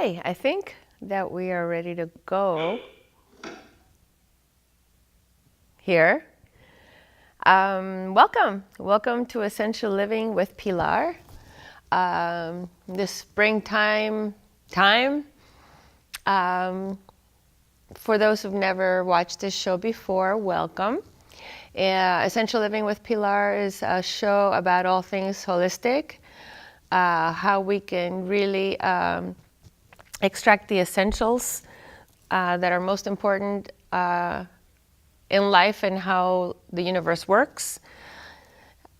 Hi, I think that we are ready to go here. Welcome to Essential Living with Pilar. This springtime time. For those who've never watched this show before, welcome. Essential Living with Pilar is a show about all things holistic, how we can really extract the essentials that are most important in life and how the universe works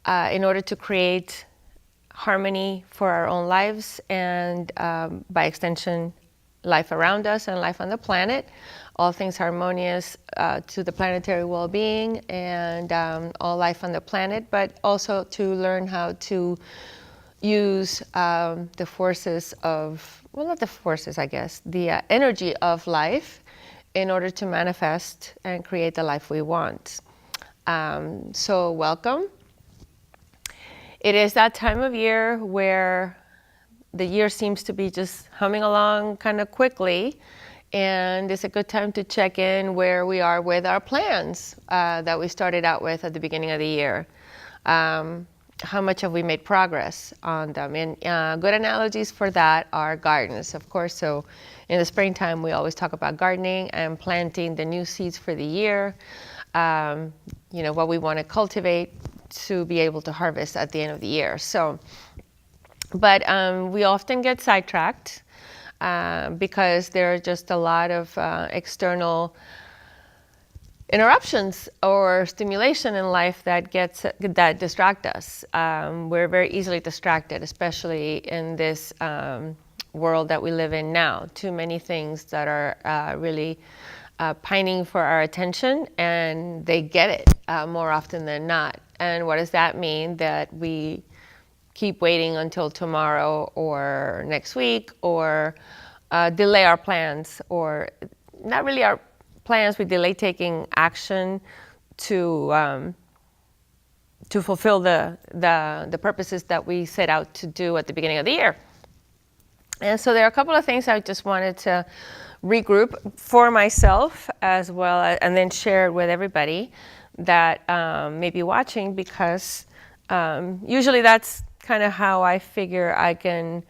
in order to create harmony for our own lives and by extension life around us and life on the planet, all things harmonious to the planetary well-being and all life on the planet, but also to learn how to use the forces of, well, not the forces, I guess, the energy of life in order to manifest and create the life we want. So welcome. It is that time of year where the year seems to be just humming along kind of quickly, and it's a good time to check in where we are with our plans that we started out with at the beginning of the year. How much have we made progress on them? And good analogies for that are gardens, of course. So in the springtime, we always talk about gardening and planting the new seeds for the year, what we want to cultivate to be able to harvest at the end of the year. But we often get sidetracked because there are just a lot of external interruptions or stimulation in life that distract us. We're very easily distracted, especially in this world that we live in now. Too many things that are really pining for our attention, and they get it more often than not. And what does that mean? That we keep waiting until tomorrow or next week, or delay our plans, or not really our plans, we delay taking action to fulfill the purposes that we set out to do at the beginning of the year. And so there are a couple of things I just wanted to regroup for myself as well, and then share with everybody that may be watching, because usually that's kind of how I figure I can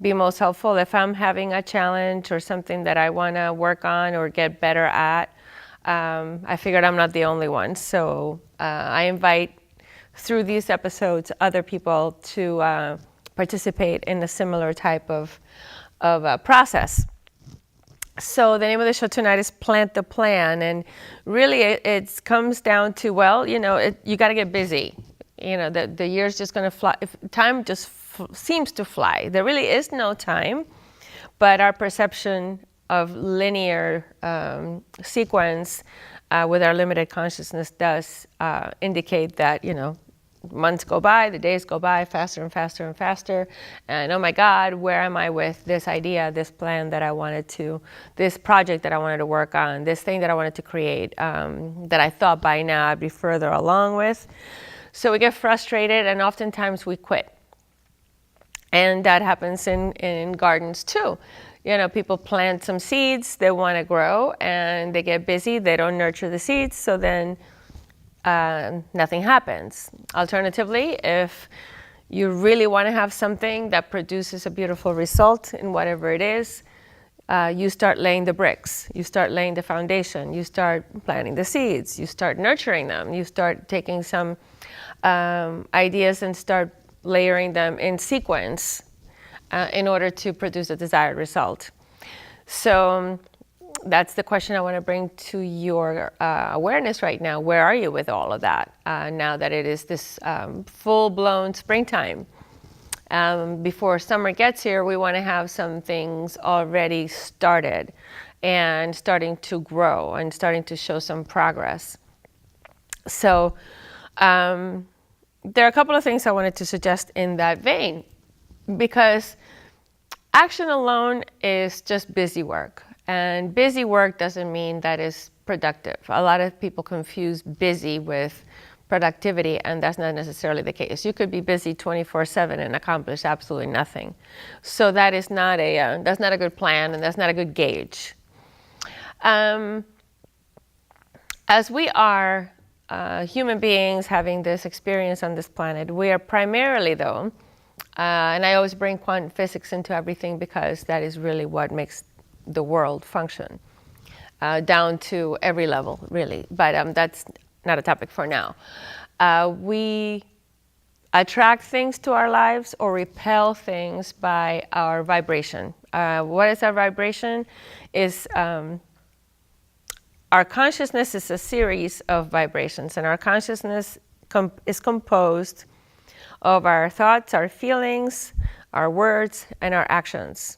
be most helpful. If I'm having a challenge or something that I want to work on or get better at, I figured I'm not the only one. So I invite, through these episodes, other people to participate in a similar type of process. So the name of the show tonight is Plant the Plan. And really it comes down to, you got to get busy. The year's just going to fly. Time just seems to fly. There really is no time, but our perception of linear sequence with our limited consciousness does indicate that, months go by, the days go by faster and faster and faster. And oh my God, where am I with this idea, this plan that I wanted to, this project that I wanted to work on, this thing that I wanted to create that I thought by now I'd be further along with. So we get frustrated, and oftentimes we quit. And that happens in gardens too. People plant some seeds, they want to grow, and they get busy, they don't nurture the seeds, so then nothing happens. Alternatively, if you really want to have something that produces a beautiful result in whatever it is, you start laying the bricks, you start laying the foundation, you start planting the seeds, you start nurturing them, you start taking some ideas and start layering them in sequence in order to produce a desired result. So that's the question I want to bring to your awareness right now. Where are you with all of that now that it is this full-blown springtime? Before summer gets here, we want to have some things already started and starting to grow and starting to show some progress. So there are a couple of things I wanted to suggest in that vein, because action alone is just busy work. And busy work doesn't mean that it's productive. A lot of people confuse busy with productivity, and that's not necessarily the case. You could be busy 24/7 and accomplish absolutely nothing. So that is not that's not a good plan, and that's not a good gauge. As we are human beings having this experience on this planet, we are primarily, though, and I always bring quantum physics into everything because that is really what makes the world function, down to every level, really. But that's not a topic for now. We attract things to our lives or repel things by our vibration. What is our vibration? Our consciousness is a series of vibrations, and our consciousness is composed of our thoughts, our feelings, our words, and our actions.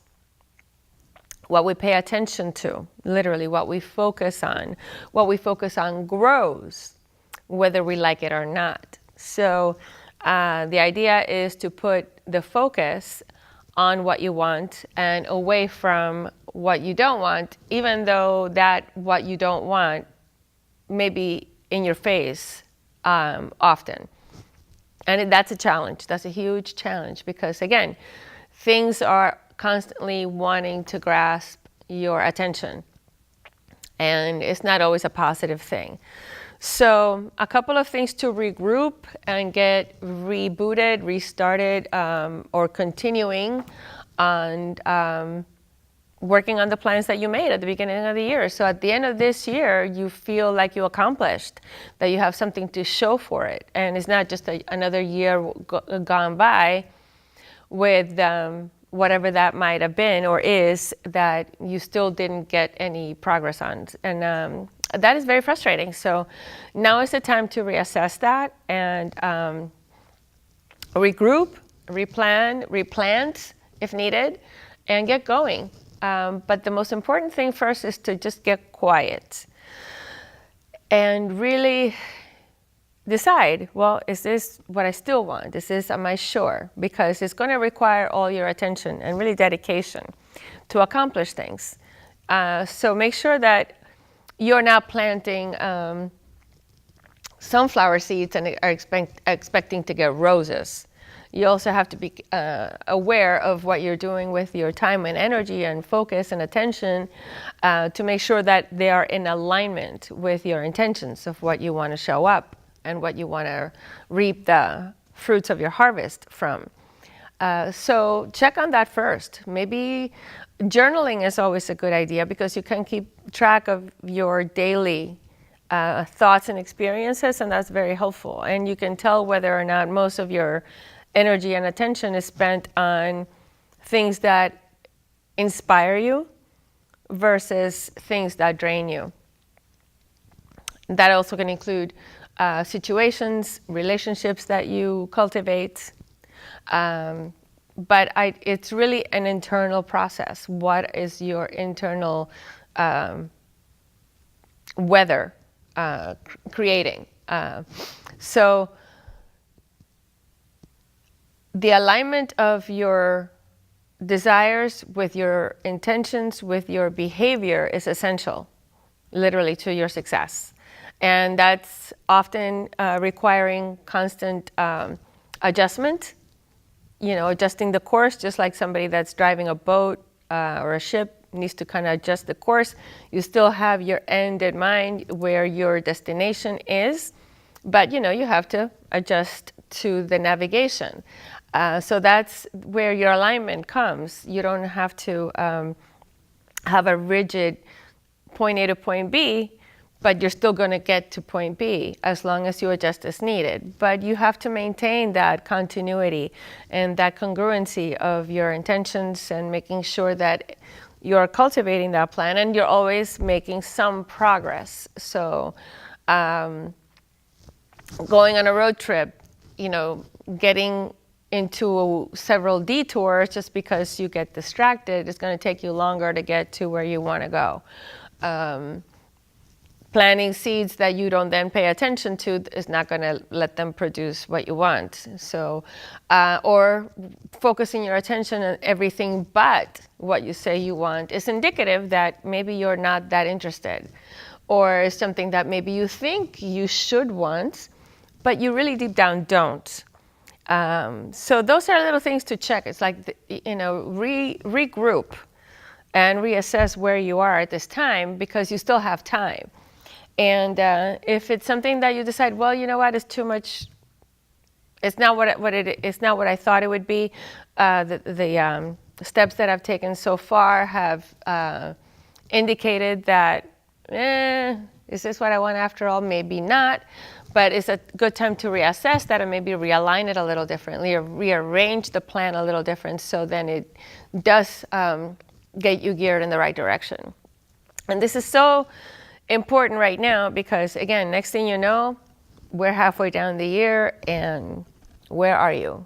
What we pay attention to, literally what we focus on grows, whether we like it or not. So the idea is to put the focus on what you want and away from what you don't want, even though that what you don't want may be in your face often. And that's a challenge. That's a huge challenge because, again, things are constantly wanting to grasp your attention. And it's not always a positive thing. So a couple of things to regroup and get rebooted, restarted, or continuing on working on the plans that you made at the beginning of the year. So at the end of this year, you feel like you accomplished, that you have something to show for it. And it's not just another year gone by with whatever that might have been or is that you still didn't get any progress on. And that is very frustrating. So now is the time to reassess that and regroup, replant if needed, and get going. But the most important thing first is to just get quiet and really decide, well, is this what I still want? Am I sure? Because it's going to require all your attention and really dedication to accomplish things. So make sure that you're not planting sunflower seeds and are expecting to get roses. You also have to be aware of what you're doing with your time and energy and focus and attention to make sure that they are in alignment with your intentions of what you want to show up and what you want to reap the fruits of your harvest from. So check on that first. Maybe journaling is always a good idea because you can keep track of your daily thoughts and experiences, and that's very helpful. And you can tell whether or not most of your energy and attention is spent on things that inspire you versus things that drain you. That also can include situations, relationships that you cultivate. But it's really an internal process. What is your internal weather creating? So the alignment of your desires with your intentions, with your behavior is essential, literally, to your success. And that's often requiring constant adjustment, adjusting the course, just like somebody that's driving a boat or a ship needs to kind of adjust the course. You still have your end in mind where your destination is, but you have to adjust to the navigation. So that's where your alignment comes. You don't have to have a rigid point A to point B, but you're still going to get to point B as long as you adjust as needed. But you have to maintain that continuity and that congruency of your intentions and making sure that you're cultivating that plan and you're always making some progress. So going on a road trip, getting into several detours just because you get distracted is going to take you longer to get to where you want to go. Planting seeds that you don't then pay attention to is not going to let them produce what you want. So, or focusing your attention on everything but what you say you want is indicative that maybe you're not that interested, or something that maybe you think you should want, but you really deep down don't. So those are little things to check. It's like, regroup and reassess where you are at this time, because you still have time. And if it's something that you decide, well, you know what, it's too much, it's not it's not what I thought it would be. The steps that I've taken so far have indicated that, is this what I want after all? Maybe not. But it's a good time to reassess that and maybe realign it a little differently, or rearrange the plan a little different, so then it does get you geared in the right direction. And this is so important right now because, again, next thing you know, we're halfway down the year, and where are you?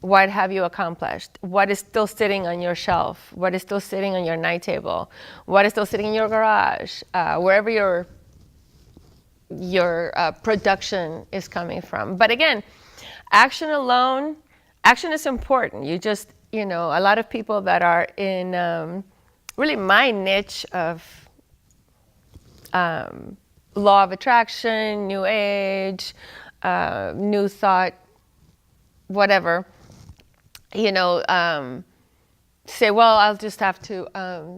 What have you accomplished? What is still sitting on your shelf? What is still sitting on your night table? What is still sitting in your garage? Wherever your production is coming from. But again, action is important. You just, a lot of people that are in really my niche of law of attraction, new age, new thought, whatever, say, well, I'll just have to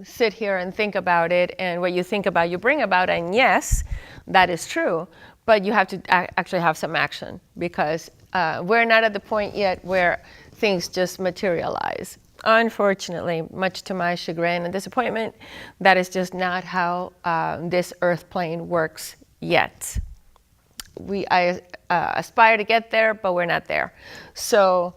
sit here and think about it, and what you think about, you bring about. And yes, that is true, but you have to actually have some action, because we're not at the point yet where things just materialize. Unfortunately, much to my chagrin and disappointment, that is just not how this earth plane works yet. I aspire to get there, but we're not there. So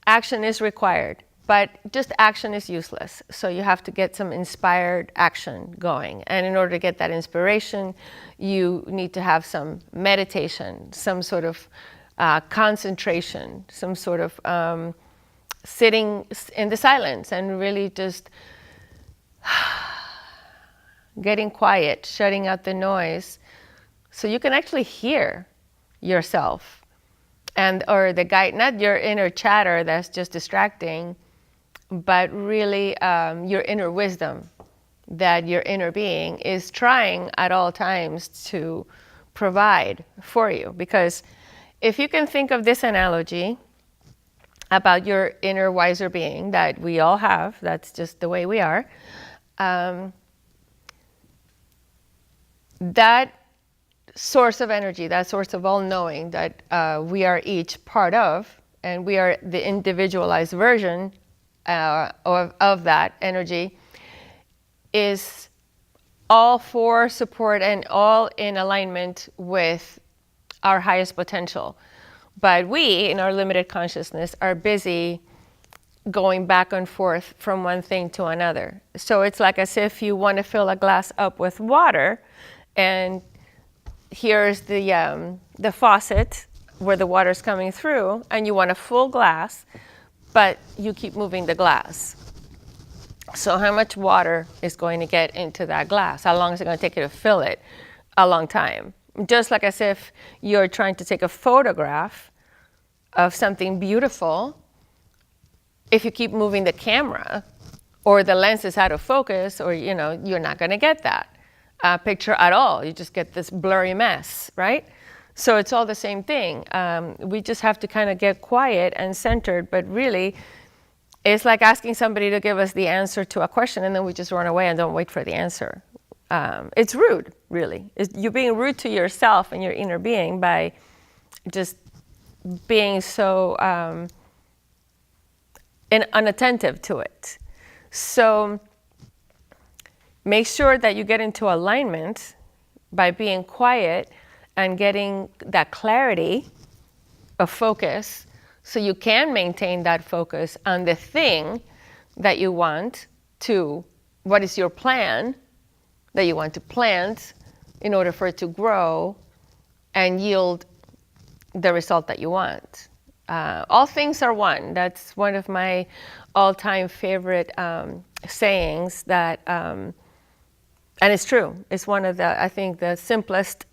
action is required, but just action is useless. So you have to get some inspired action going. And in order to get that inspiration, you need to have some meditation, some sort of concentration, some sort of sitting in the silence and really just getting quiet, shutting out the noise, so you can actually hear yourself, or the guide, not your inner chatter that's just distracting, but really your inner wisdom that your inner being is trying at all times to provide for you. Because if you can think of this analogy about your inner wiser being that we all have, that's just the way we are, that source of energy, that source of all knowing that we are each part of, and we are the individualized version of that energy, is all for support and all in alignment with our highest potential. But we, in our limited consciousness, are busy going back and forth from one thing to another. So it's like as if you want to fill a glass up with water, and here's the faucet where the water's coming through, and you want a full glass, but you keep moving the glass. So how much water is going to get into that glass? How long is it going to take you to fill it? A long time. Just like as if you're trying to take a photograph of something beautiful, if you keep moving the camera, or the lens is out of focus, or you're not going to get that picture at all. You just get this blurry mess, right? So it's all the same thing. We just have to kind of get quiet and centered, but really it's like asking somebody to give us the answer to a question, and then we just run away and don't wait for the answer. It's rude, really. You're being rude to yourself and your inner being by just being so unattentive to it. So make sure that you get into alignment by being quiet and getting that clarity of focus, so you can maintain that focus on the thing that you want to, what is your plan that you want to plant in order for it to grow and yield the result that you want. All things are one. That's one of my all-time favorite sayings that, and it's true. It's one of the, I think, the simplest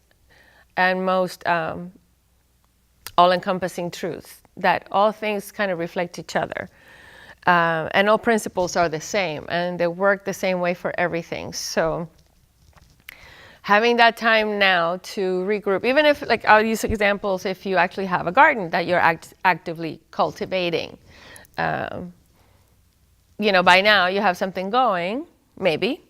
and most all-encompassing truths, that all things kind of reflect each other. And all principles are the same, and they work the same way for everything. So having that time now to regroup, even if, like, I'll use examples if you actually have a garden that you're actively cultivating. By now you have something going, maybe,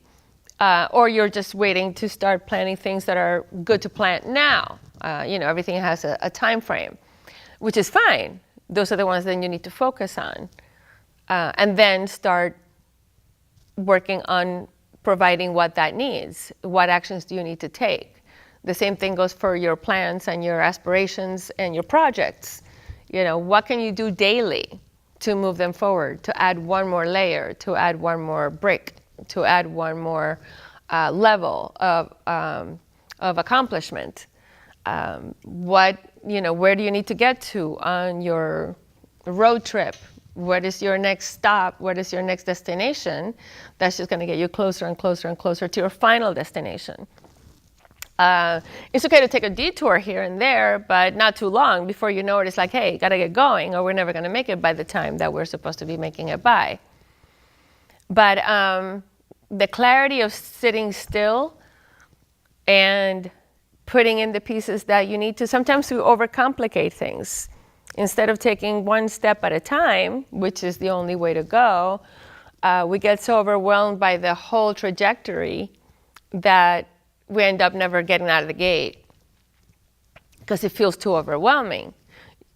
or you're just waiting to start planting things that are good to plant now. Everything has a time frame, which is fine. Those are the ones that you need to focus on. And then start working on providing what that needs. What actions do you need to take? The same thing goes for your plans and your aspirations and your projects. What can you do daily to move them forward, to add one more layer, to add one more brick, to add one more level of accomplishment? Where do you need to get to on your road trip? What is your next stop? What is your next destination? That's just going to get you closer and closer and closer to your final destination. It's okay to take a detour here and there, but not too long. Before you know it, it's like, hey, got to get going, or we're never going to make it by the time that we're supposed to be making it by. But the clarity of sitting still and putting in the pieces that you need to, sometimes we overcomplicate things. Instead of taking one step at a time, which is the only way to go, we get so overwhelmed by the whole trajectory that we end up never getting out of the gate because it feels too overwhelming.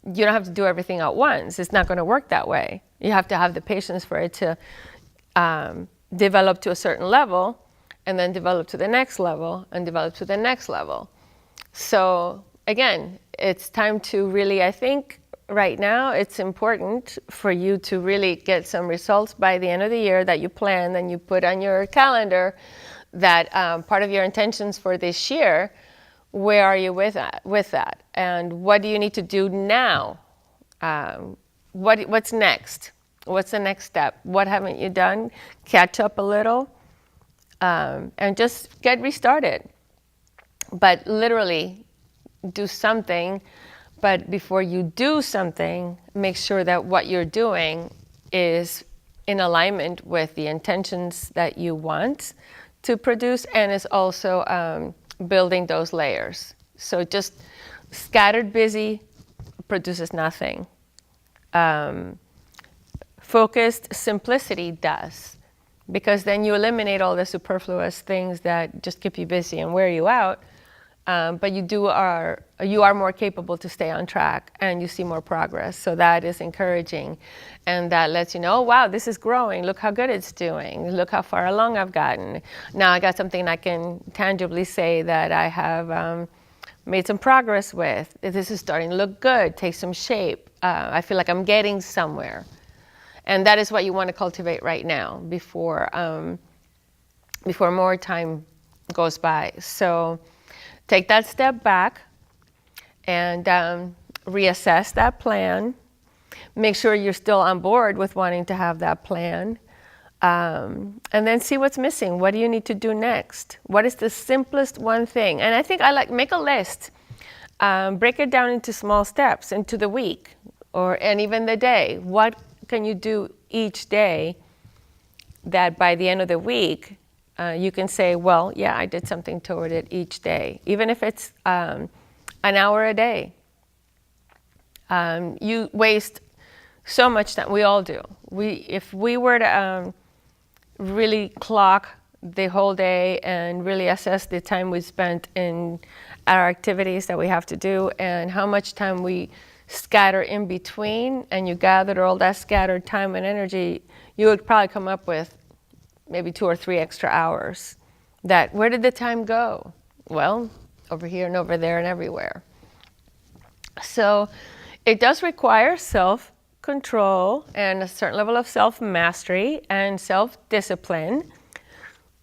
You don't have to do everything at once. It's not going to work that way. You have to have the patience for it to develop to a certain level, and then develop to the next level, and develop to the next level. So again, it's time to really, I think, right now, it's important for you to really get some results by the end of the year that you plan and you put on your calendar, that part of your intentions for this year. Where are you with that? And what do you need to do now? What's next? What's the next step? What haven't you done? Catch up a little, and just get restarted. But literally do something. But before you do something, make sure that what you're doing is in alignment with the intentions that you want to produce, and is also building those layers. So just scattered busy produces nothing. Focused simplicity does, because then you eliminate all the superfluous things that just keep you busy and wear you out. But you are more capable to stay on track, and you see more progress. So that is encouraging, and that lets you know, oh, wow, this is growing. Look how good it's doing. Look how far along I've gotten. Now I got something I can tangibly say that I have made some progress with. This is starting to look good, take some shape. I feel like I'm getting somewhere. And that is what you want to cultivate right now before more time goes by. So take that step back and reassess that plan. Make sure you're still on board with wanting to have that plan. And then see what's missing. What do you need to do next? What is the simplest one thing? And I think make a list. Break it down into small steps, into the week, and even the day. What can you do each day that by the end of the week, you can say, well, yeah, I did something toward it each day, even if it's an hour a day. You waste so much time. We all do. If we were to really clock the whole day and really assess the time we spent in our activities that we have to do and how much time we scatter in between, and you gathered all that scattered time and energy, you would probably come up with maybe 2 or 3 extra hours. Where did the time go? Well, over here and over there and everywhere. So it does require self-control and a certain level of self-mastery and self-discipline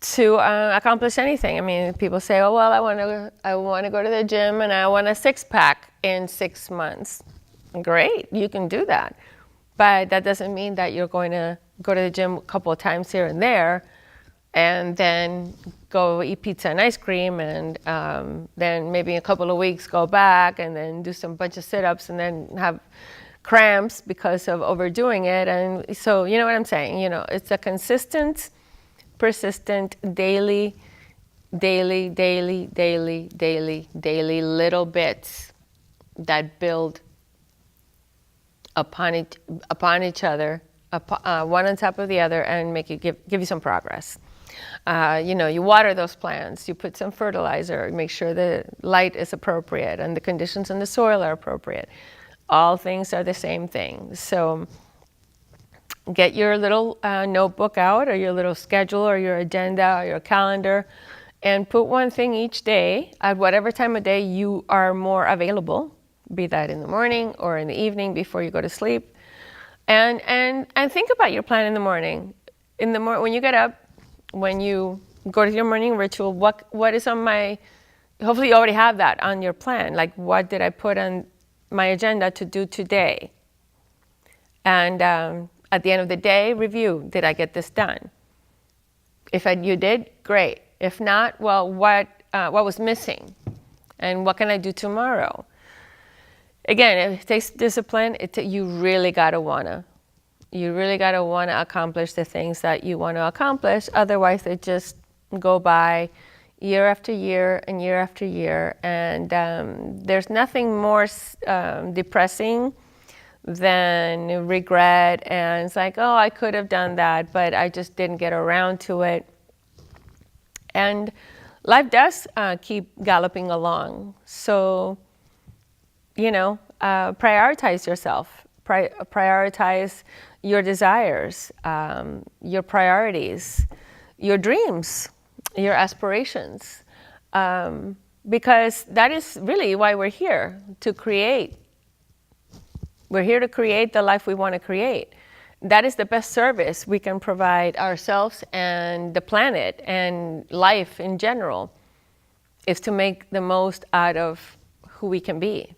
to accomplish anything. I mean, people say, oh, well, I want to go to the gym and I want a 6-pack in 6 months. Great, you can do that. But that doesn't mean that you're going to go to the gym a couple of times here and there and then go eat pizza and ice cream, and then maybe in a couple of weeks go back and then do some bunch of sit-ups and then have cramps because of overdoing it. And so, you know what I'm saying? It's a consistent, persistent, daily daily, daily, daily, daily, daily little bits that build upon each other, one on top of the other, and make you give you some progress. You water those plants, you put some fertilizer, make sure the light is appropriate and the conditions in the soil are appropriate. All things are the same thing. So get your little notebook out, or your little schedule, or your agenda, or your calendar, and put one thing each day at whatever time of day you are more available, be that in the morning or in the evening before you go to sleep. And think about your plan in the morning. When you get up, when you go to your morning ritual, what is on my, hopefully you already have that on your plan, like what did I put on my agenda to do today? And at the end of the day, review, did I get this done? If you did, great. If not, well, what was missing? And what can I do tomorrow? Again, it takes discipline. You really gotta wanna accomplish the things that you want to accomplish. Otherwise, they just go by year after year and year after year. And there's nothing more depressing than regret. And it's like, oh, I could have done that, but I just didn't get around to it. And life does keep galloping along. So, prioritize yourself. Prioritize your desires, your priorities, your dreams, your aspirations. Because that is really why we're here, to create. We're here to create the life we want to create. That is the best service we can provide ourselves and the planet and life in general, is to make the most out of who we can be.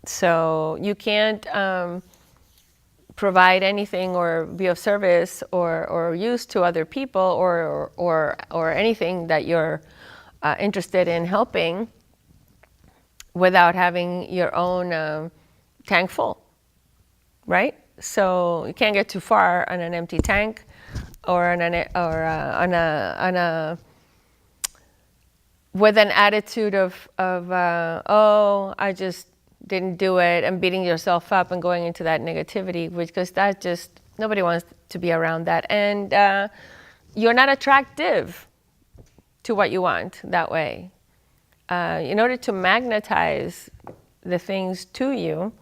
So you can't provide anything or be of service or use to other people or anything that you're interested in helping without having your own tank full, right? So you can't get too far on an empty tank, or with an attitude of oh, I just didn't do it, and beating yourself up and going into that negativity, because that just, nobody wants to be around that. And you're not attractive to what you want that way. In order to magnetize the things to you,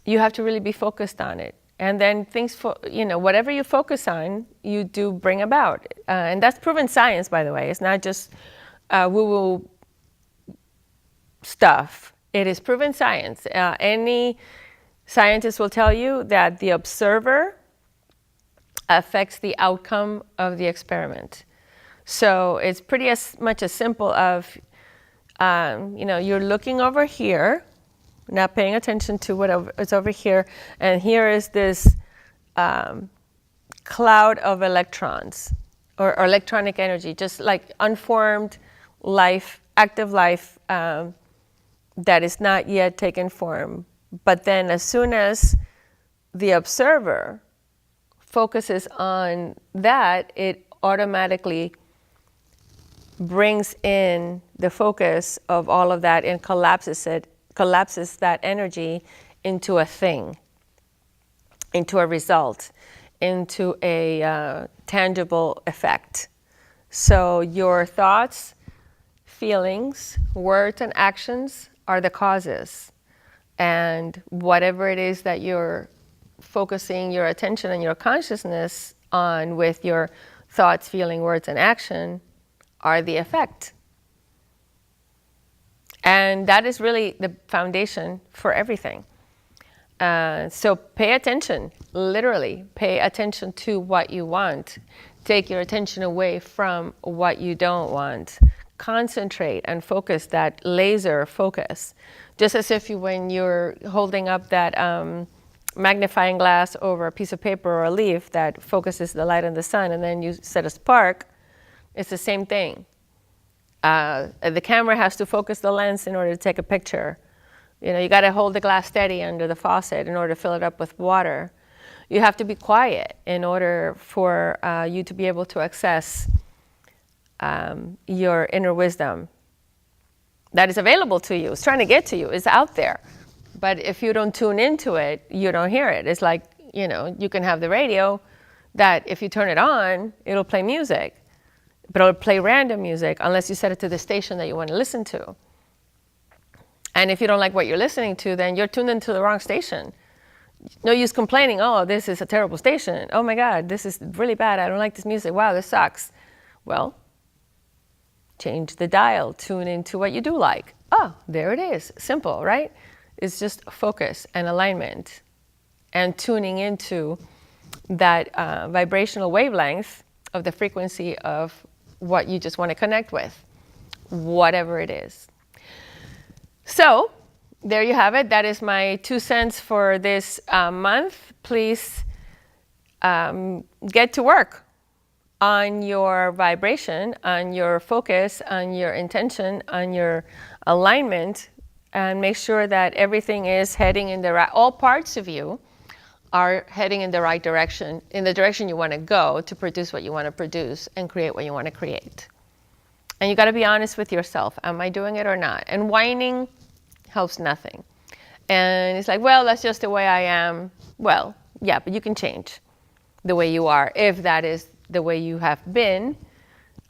you have to really be focused on it. And then whatever you focus on, you do bring about. And that's proven science, by the way. It's not just woo-woo stuff. It is proven science. Any scientist will tell you that the observer affects the outcome of the experiment. So it's pretty much as simple of, you're looking over here, not paying attention to what is over here, and here is this cloud of electrons or electronic energy, just like unformed life, active life, that is not yet taken form. But then as soon as the observer focuses on that, it automatically brings in the focus of all of that and collapses that energy into a thing, into a result, into a tangible effect. So your thoughts, feelings, words, and actions are the causes. And whatever it is that you're focusing your attention and your consciousness on with your thoughts, feeling, words, and action are the effect. And that is really the foundation for everything. So pay attention, literally, pay attention to what you want. Take your attention away from what you don't want. Concentrate and focus, that laser focus. Just as if when you're holding up that magnifying glass over a piece of paper or a leaf that focuses the light on the sun, and then you set a spark, it's the same thing. The camera has to focus the lens in order to take a picture. You got to hold the glass steady under the faucet in order to fill it up with water. You have to be quiet in order for you to be able to access your inner wisdom that is available to you. It's trying to get to you. It's out there. But if you don't tune into it, you don't hear it. It's like, you can have the radio that if you turn it on, it'll play music. But it'll play random music unless you set it to the station that you want to listen to. And if you don't like what you're listening to, then you're tuned into the wrong station. No use complaining, oh, this is a terrible station. Oh my God, this is really bad. I don't like this music. Wow, this sucks. Well, change the dial. Tune into what you do like. Oh, there it is. Simple, right? It's just focus and alignment and tuning into that vibrational wavelength of the frequency of what you just want to connect with, whatever it is. So there you have it. That is my 2 cents for this month. Please get to work on your vibration, on your focus, on your intention, on your alignment, and make sure that everything is heading in the right, all parts of you are heading in the right direction, in the direction you want to go to produce what you want to produce and create what you want to create. And you got to be honest with yourself. Am I doing it or not? And whining helps nothing. And it's like, well, that's just the way I am. Well, yeah, but you can change the way you are if that is the way you have been.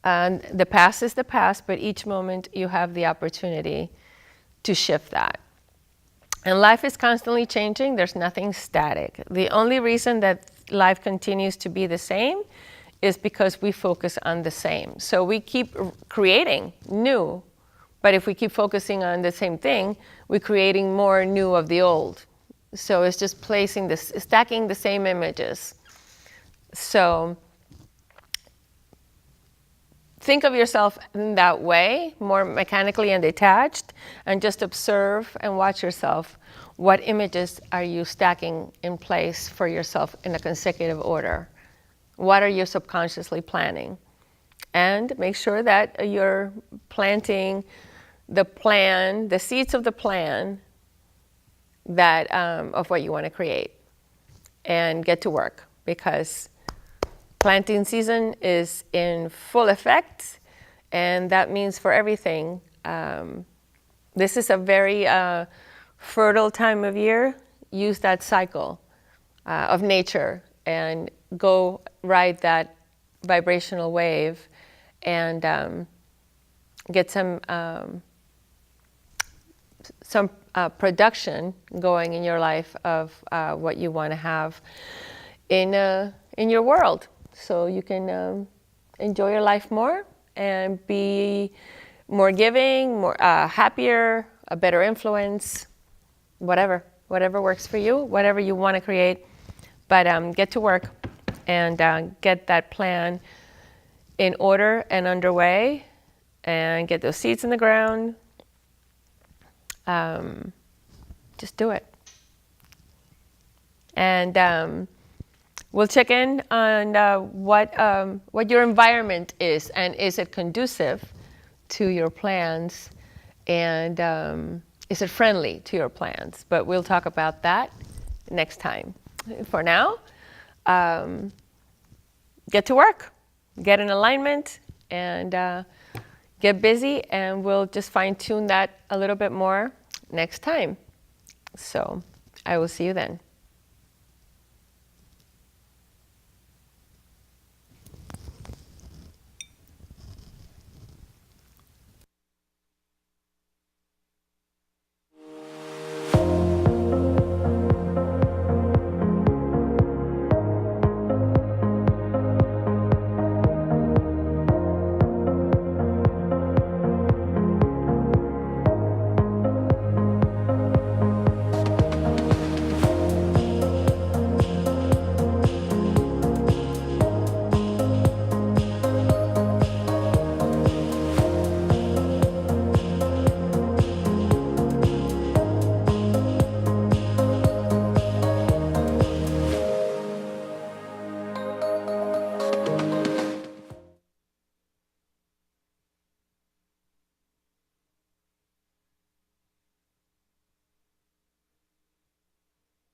And the past is the past, but each moment you have the opportunity to shift that. And life is constantly changing. There's nothing static. The only reason that life continues to be the same is because we focus on the same. So we keep creating new, but if we keep focusing on the same thing, we're creating more new of the old. So it's just placing this, stacking the same images. So think of yourself in that way, more mechanically and detached, and just observe and watch yourself. What images are you stacking in place for yourself in a consecutive order? What are you subconsciously planning? And make sure that you're planting the plan, the seeds of the plan that of what you want to create. And get to work, because planting season is in full effect, and that means for everything. This is a very fertile time of year. Use that cycle of nature and go ride that vibrational wave and get some production going in your life of what you want to have in your world. So you can enjoy your life more and be more giving, more happier, a better influence, whatever works for you, whatever you want to create. But get to work and get that plan in order and underway, and get those seeds in the ground. Just do it. And we'll check in on what your environment is, and is it conducive to your plans, and is it friendly to your plans? But we'll talk about that next time. For now, get to work, get in alignment, and get busy, and we'll just fine-tune that a little bit more next time. So I will see you then.